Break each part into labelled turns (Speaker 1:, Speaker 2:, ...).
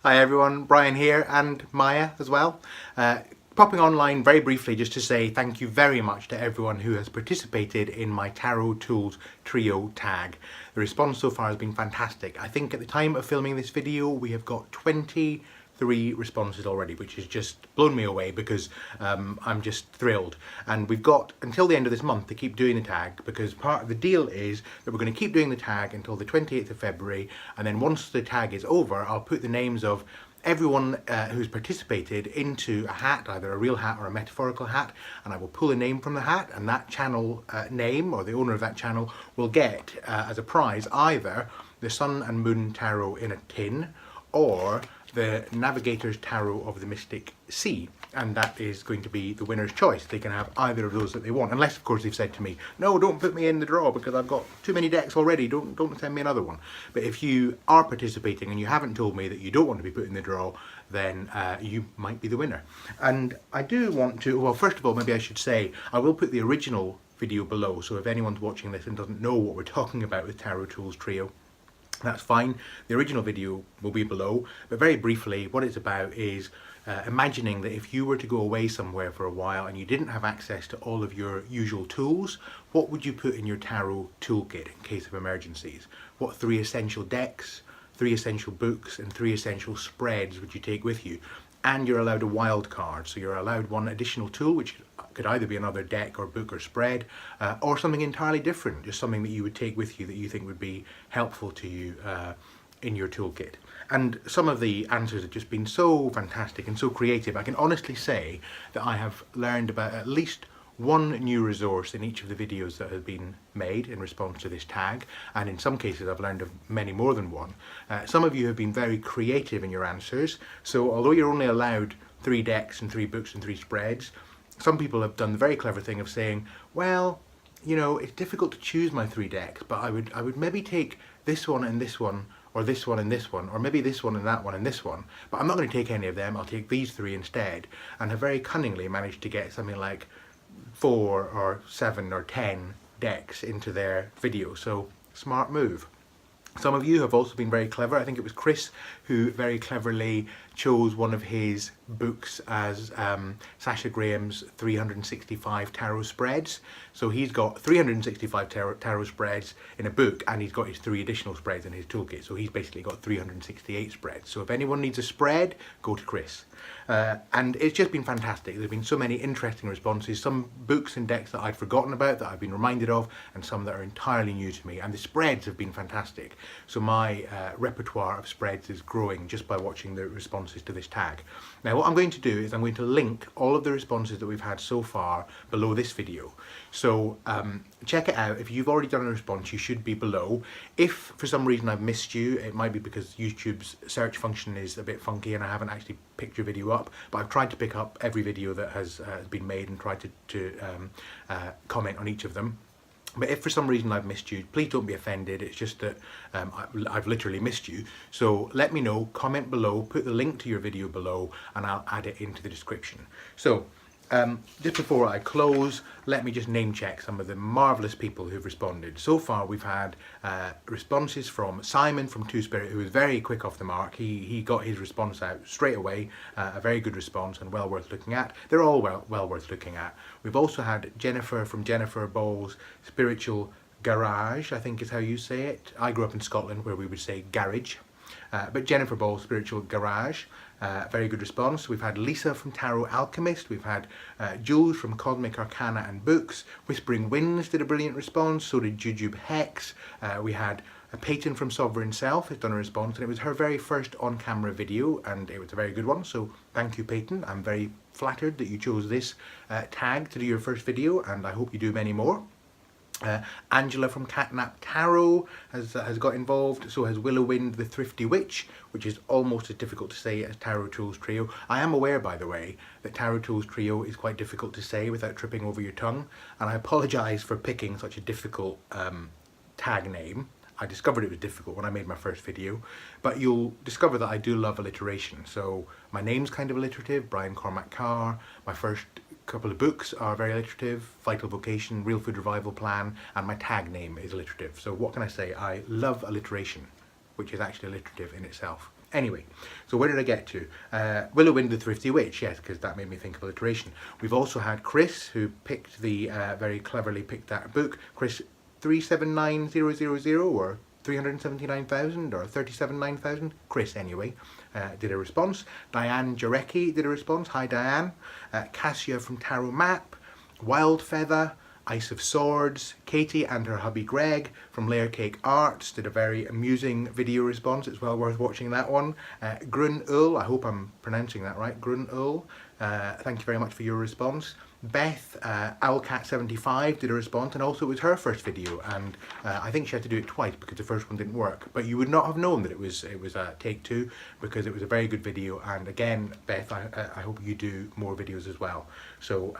Speaker 1: Hi everyone, Brian here and Maya as well. Popping online very briefly just to say thank you very much to everyone who has participated in my Tarot Tools Trio tag. The response so far has been fantastic. I think at the time of filming this video we have got 23 responses already, which has just blown me away because I'm just thrilled. And we've got until the end of this month to keep doing the tag, because part of the deal is that we're going to keep doing the tag until the 28th of February, and then once the tag is over I'll put the names of everyone who's participated into a hat, either a real hat or a metaphorical hat, and I will pull a name from the hat, and that channel name, or the owner of that channel, will get as a prize either the Sun and Moon Tarot in a tin or the Navigator's Tarot of the Mystic Sea, and that is going to be the winner's choice. They can have either of those that they want, unless of course they've said to me, no, don't put me in the draw because I've got too many decks already, don't send me another one. But if you are participating and you haven't told me that you don't want to be put in the draw, then you might be the winner. And I do want to, well, first of all, maybe I should say I will put the original video below, so if anyone's watching this and doesn't know what we're talking about with Tarot Tools Trio, that's fine. The original video will be below, but very briefly what it's about is imagining that if you were to go away somewhere for a while and you didn't have access to all of your usual tools, what would you put in your tarot toolkit in case of emergencies? What 3 essential decks, 3 essential books and 3 essential spreads would you take with you? And you're allowed a wild card, so you're allowed one additional tool, which could either be another deck or book or spread, or something entirely different, just something that you would take with you that you think would be helpful to you in your toolkit. And some of the answers have just been so fantastic and so creative. I can honestly say that I have learned about at least one new resource in each of the videos that have been made in response to this tag, and in some cases I've learned of many more than one. Some of you have been very creative in your answers, so although you're only allowed 3 decks and 3 books and 3 spreads, some people have done the very clever thing of saying, well, you know, it's difficult to choose my 3 decks, but I would maybe take this one and this one, or this one and this one, or maybe this one and that one and this one, but I'm not going to take any of them, I'll take these 3 instead, and have very cunningly managed to get something like 4 or 7 or 10 decks into their video. So smart move. Some of you have also been very clever. I think it was Chris who very cleverly chose one of his books as Sasha Graham's 365 tarot spreads. So he's got 365 tarot spreads in a book, and he's got his 3 additional spreads in his toolkit. So he's basically got 368 spreads. So if anyone needs a spread, go to Chris. And it's just been fantastic. There's been so many interesting responses, some books and decks that I'd forgotten about that I've been reminded of, and some that are entirely new to me. And the spreads have been fantastic. So my repertoire of spreads is growing just by watching the responses to this tag. Now what I'm going to do is I'm going to link all of the responses that we've had so far below this video. So check it out. If you've already done a response, you should be below. If for some reason I've missed you, it might be because YouTube's search function is a bit funky and I haven't actually picked your video up, but I've tried to pick up every video that has been made and tried to comment on each of them. But if for some reason I've missed you, please don't be offended. It's just that I've literally missed you. So let me know, comment below, put the link to your video below, and I'll add it into the description. So just before I close, let me just name check some of the marvellous people who've responded. So far we've had responses from Simon from Two Spirit, who was very quick off the mark. He got his response out straight away, a very good response and well worth looking at. They're all well worth looking at. We've also had Jennifer from Jennifer Ball's Spiritual Garage, I think is how you say it. I grew up in Scotland where we would say garage. But Jennifer Ball's Spiritual Garage, very good response. We've had Lisa from Tarot Alchemist. We've had Jules from Cosmic Arcana and Books. Whispering Winds did a brilliant response. So did Jujube Hex. We had a Peyton from Sovereign Self has done a response, and it was her very first on-camera video, and it was a very good one. So thank you, Peyton. I'm very flattered that you chose this tag to do your first video, and I hope you do many more. Angela from Catnap Tarot has got involved, so has Willowwind the Thrifty Witch, which is almost as difficult to say as Tarot Tools Trio. I am aware, by the way, that Tarot Tools Trio is quite difficult to say without tripping over your tongue, and I apologise for picking such a difficult tag name. I discovered it was difficult when I made my first video, but you'll discover that I do love alliteration. So my name's kind of alliterative, Brian Cormac Carr. My first couple of books are very alliterative, Vital Vocation, Real Food Revival Plan, and my tag name is alliterative. So what can I say? I love alliteration, which is actually alliterative in itself. Anyway, so where did I get to? Willowwind the Thrifty Witch, yes, because that made me think of alliteration. We've also had Chris, who picked the, very cleverly picked that book. Chris 379000 or 379,000 or 37,900. Chris, anyway, did a response. Diane Jarecki did a response. Hi, Diane. Cassia from Tarot Map. Wild Feather. Ice of Swords. Katie and her hubby Greg from Layer Cake Arts did a very amusing video response. It's well worth watching that one. Grun Ul, I hope I'm pronouncing that right. Grun Ul, thank you very much for your response. Beth, Owlcat75 did a response, and also it was her first video, and I think she had to do it twice because the first one didn't work. But you would not have known that it was take two, because it was a very good video. And again, Beth, I hope you do more videos as well. So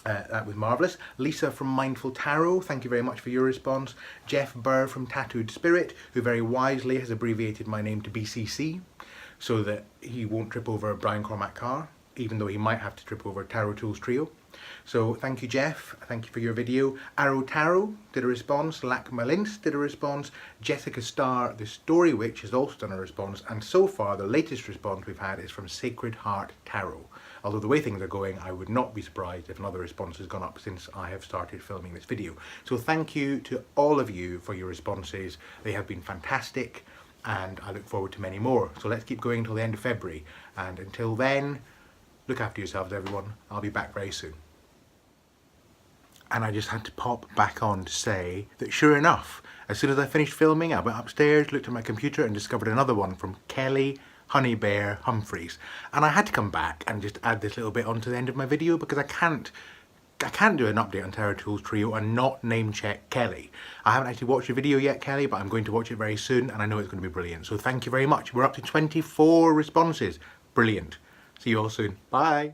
Speaker 1: that was marvellous. Lisa from Mindful Tarot, thank you very much for your response. Jeff Burr from Tattooed Spirit, who very wisely has abbreviated my name to BCC so that he won't trip over Brian Cormac Carr, even though he might have to trip over Tarot Tools Trio. So thank you, Jeff. Thank you for your video. Arrow Tarot did a response. Lac Malins did a response. Jessica Starr, the Story Witch, has also done a response. And so far, the latest response we've had is from Sacred Heart Tarot. Although the way things are going, I would not be surprised if another response has gone up since I have started filming this video. So thank you to all of you for your responses. They have been fantastic, and I look forward to many more. So let's keep going until the end of February. And until then, look after yourselves, everyone. I'll be back very soon. And I just had to pop back on to say that sure enough, as soon as I finished filming, I went upstairs, looked at my computer and discovered another one from Kelly Honey Bear Humphreys. And I had to come back and just add this little bit onto the end of my video, because I can't do an update on Tarot Tools Trio and not name check Kelly. I haven't actually watched your video yet, Kelly, but I'm going to watch it very soon, and I know it's going to be brilliant. So thank you very much. We're up to 24 responses. Brilliant. See you all soon. Bye.